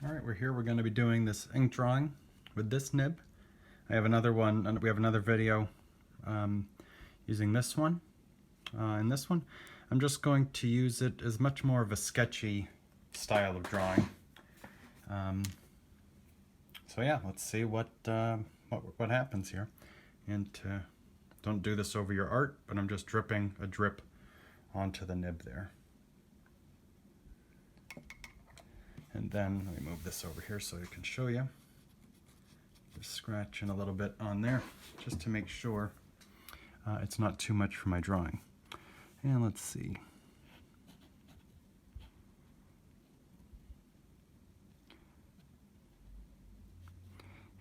Alright, we're here. We're going to be doing this ink drawing with this nib. I have another one, and we have another video using this one and this one. I'm just going to use it as much more of a sketchy style of drawing. So yeah, let's see what happens here. And don't do this over your art, but I'm just dripping a drip onto the nib there. And then let me move this over here so I can show you. Just scratching a little bit on there just to make sure it's not too much for my drawing. And let's see.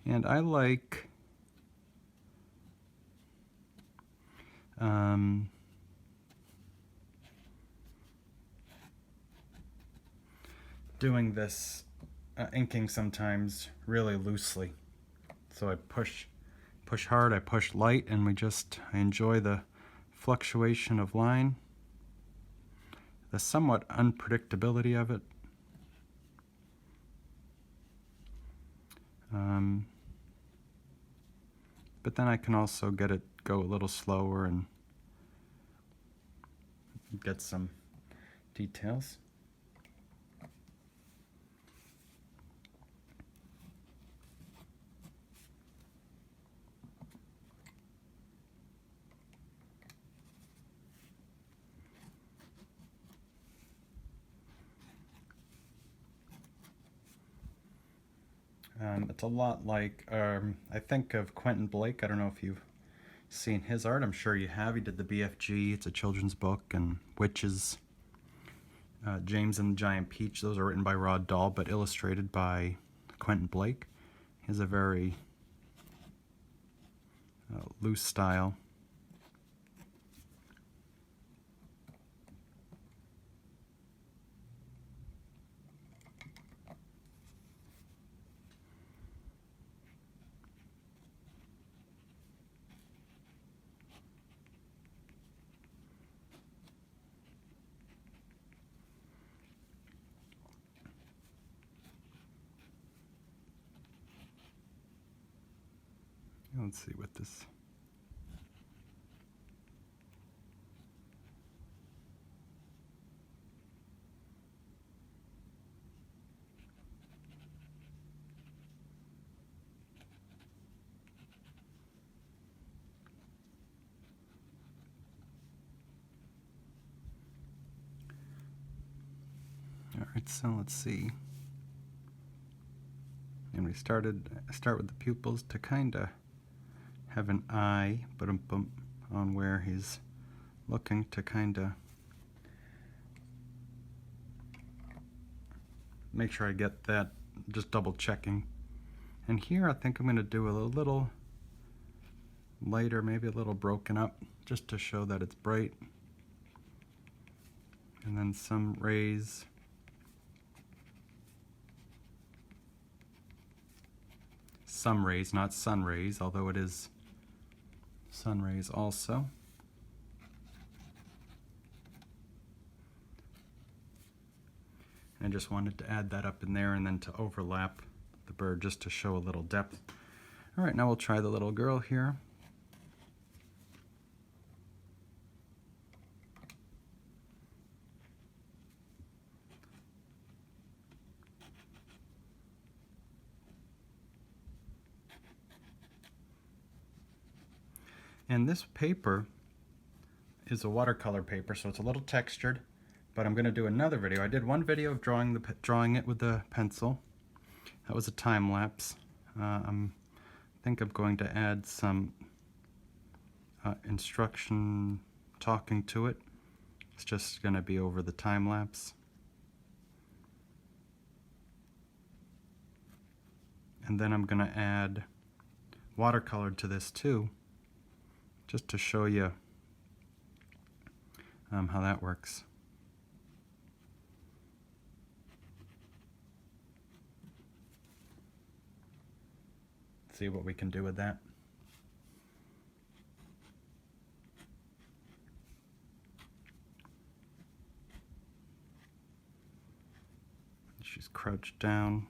And I like doing this inking sometimes really loosely. So I push hard, I push light, and I enjoy the fluctuation of line, the somewhat unpredictability of it. But then I can also get it go a little slower and get some details. It's a lot like, I think of Quentin Blake. I don't know if you've seen his art. I'm sure you have. He did the BFG. It's a children's book. And Witches, James and the Giant Peach. Those are written by Roald Dahl, but illustrated by Quentin Blake. He has a very loose style. Let's see what this... Alright, so let's see. And we start with the pupils to kind of have an eye on where he's looking, to kind of make sure I get that, just double checking. And here I think I'm going to do a little lighter, maybe a little broken up, just to show that it's bright. And then some rays. Some rays, not sun rays, although it is sun rays also. And I just wanted to add that up in there and then to overlap the bird just to show a little depth. All right, now we'll try the little girl here. And this paper is a watercolor paper, so it's a little textured, but I'm going to do another video. I did one video of drawing it with the pencil. That was a time lapse. I think I'm going to add some instruction talking to it. It's just going to be over the time lapse. And then I'm going to add watercolor to this too, just to show you how that works. See what we can do with that. She's crouched down.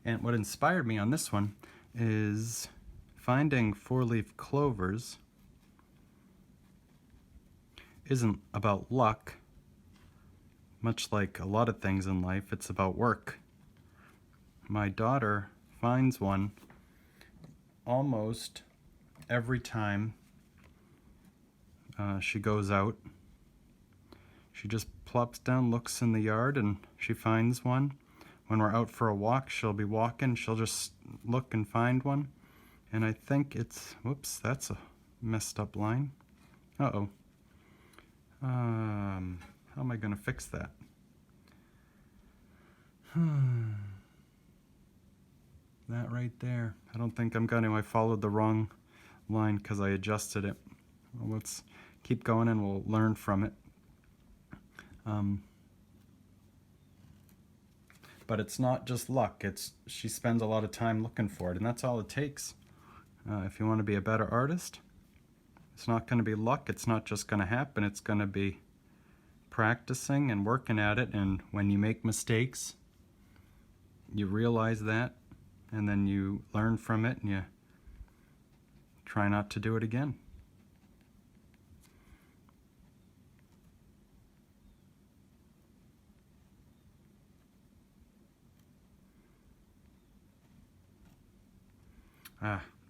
And what inspired me on this one is finding four-leaf clovers isn't about luck, much like a lot of things in life, it's about work. My daughter finds one almost every time she goes out. She just plops down, looks in the yard, and she finds one. When we're out for a walk, she'll be walking, she'll just look and find one. And I think it's, whoops, that's a messed up line. Uh-oh. How am I going to fix that? That right there. I don't think I'm going to. I followed the wrong line because I adjusted it. Well, let's keep going and we'll learn from it. But it's not just luck. She spends a lot of time looking for it, and that's all it takes. If you want to be a better artist, it's not going to be luck. It's not just going to happen. It's going to be practicing and working at it, and when you make mistakes, you realize that, and then you learn from it, and you try not to do it again.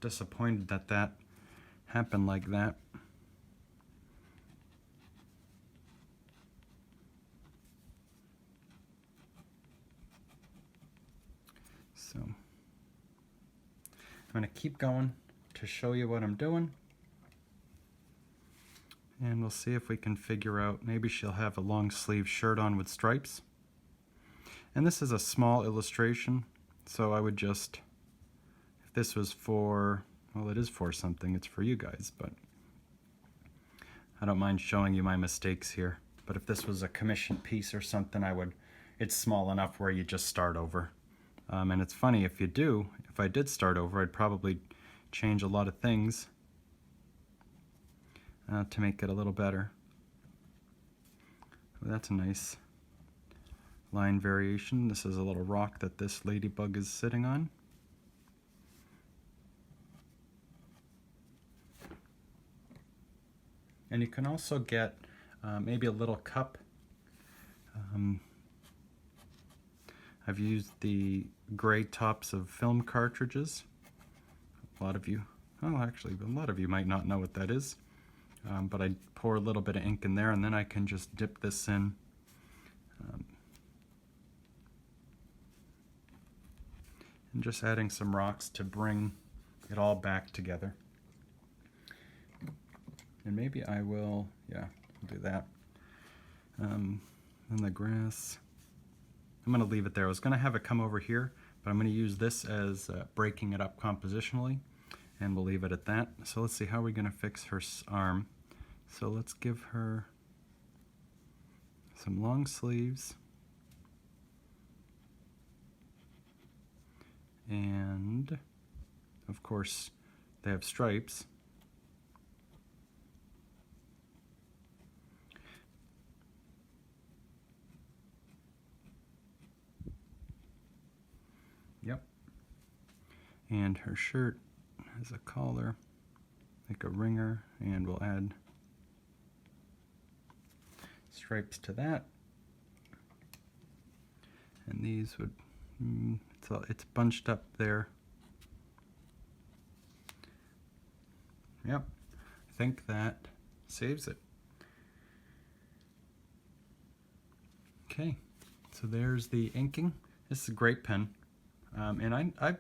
Disappointed that that happened like that. So I'm going to keep going to show you what I'm doing, and we'll see if we can figure out, maybe she'll have a long sleeve shirt on with stripes. And this is a small illustration, so I would just, if this was for, well, it is for something, it's for you guys, but I don't mind showing you my mistakes here. But if this was a commissioned piece or something, it's small enough where you just start over. And it's funny, if I did start over, I'd probably change a lot of things to make it a little better. Well, that's a nice line variation. This is a little rock that this ladybug is sitting on. And you can also get maybe a little cup. I've used the gray tops of film cartridges. A lot of you, well, actually, a lot of you might not know what that is. But I pour a little bit of ink in there, and then I can just dip this in. And just adding some rocks to bring it all back together. And maybe I will, yeah, I'll do that. And the grass, I'm going to leave it there. I was going to have it come over here, but I'm going to use this as breaking it up compositionally, and we'll leave it at that. So let's see, how are we going to fix her arm? So let's give her some long sleeves. And of course, they have stripes. Yep. And her shirt has a collar, like a ringer, and we'll add stripes to that. And these would, it's bunched up there. Yep, I think that saves it. Okay, so there's the inking. This is a great pen. And I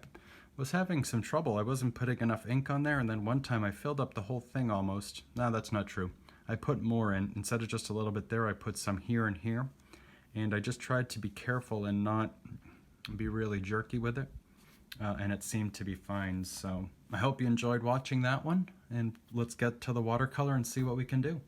was having some trouble. I wasn't putting enough ink on there, and then one time I filled up the whole thing almost. No, that's not true. I put more in. Instead of just a little bit there, I put some here and here. And I just tried to be careful and not be really jerky with it. And it seemed to be fine. So I hope you enjoyed watching that one. And let's get to the watercolor and see what we can do.